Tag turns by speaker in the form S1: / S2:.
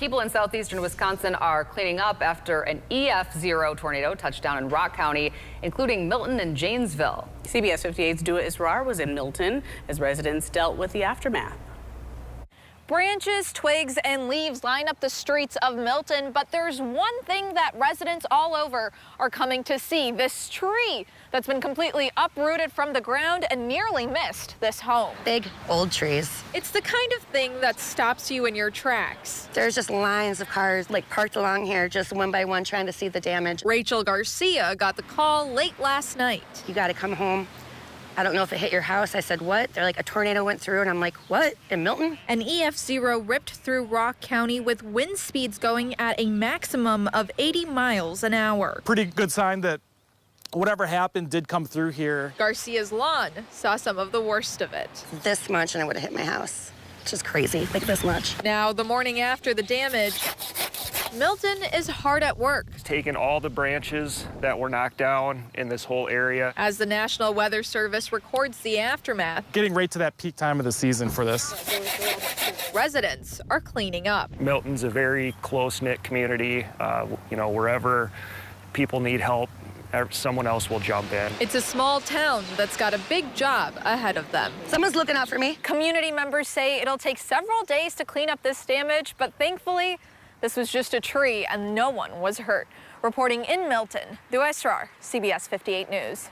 S1: People in southeastern Wisconsin are cleaning up after an EF-0 tornado touched down in Rock County, including Milton and Janesville.
S2: CBS 58's Dua Israr was in Milton as residents dealt with the aftermath.
S3: Branches, twigs, and leaves line up the streets of Milton, but there's one thing that residents all over are coming to see: this tree that's been completely uprooted from the ground and nearly missed this home.
S4: Big old trees.
S3: It's the kind of thing that stops you in your tracks.
S4: There's just lines of cars parked along here, just one by one, trying to see the damage.
S3: Rachel Garcia got the call late last night.
S4: You got to come home. I don't know if it hit your house. I said, what? They're like, a tornado went through, and I'm like, what? In Milton?
S3: An EF-0 ripped through Rock County with wind speeds going at a maximum of 80 miles an hour.
S5: Pretty good sign that whatever happened did come through here.
S3: Garcia's lawn saw some of the worst of it.
S4: This much, and it would have hit my house. It's just crazy, like this much.
S3: Now, the morning after the damage, Milton is hard at work.
S6: Taking all the branches that were knocked down in this whole area.
S3: As the National Weather Service records the aftermath,
S5: Getting right to that peak time of the season for this.
S3: residents are cleaning up.
S6: Milton's a very close-knit community. Wherever people need help, someone else will jump in.
S3: It's a small town that's got a big job ahead of them.
S4: Someone's looking out for me.
S3: Community members say it'll take several days to clean up this damage, but thankfully, this was just a tree and no one was hurt. Reporting in Milton, Dua Israr, CBS 58 News.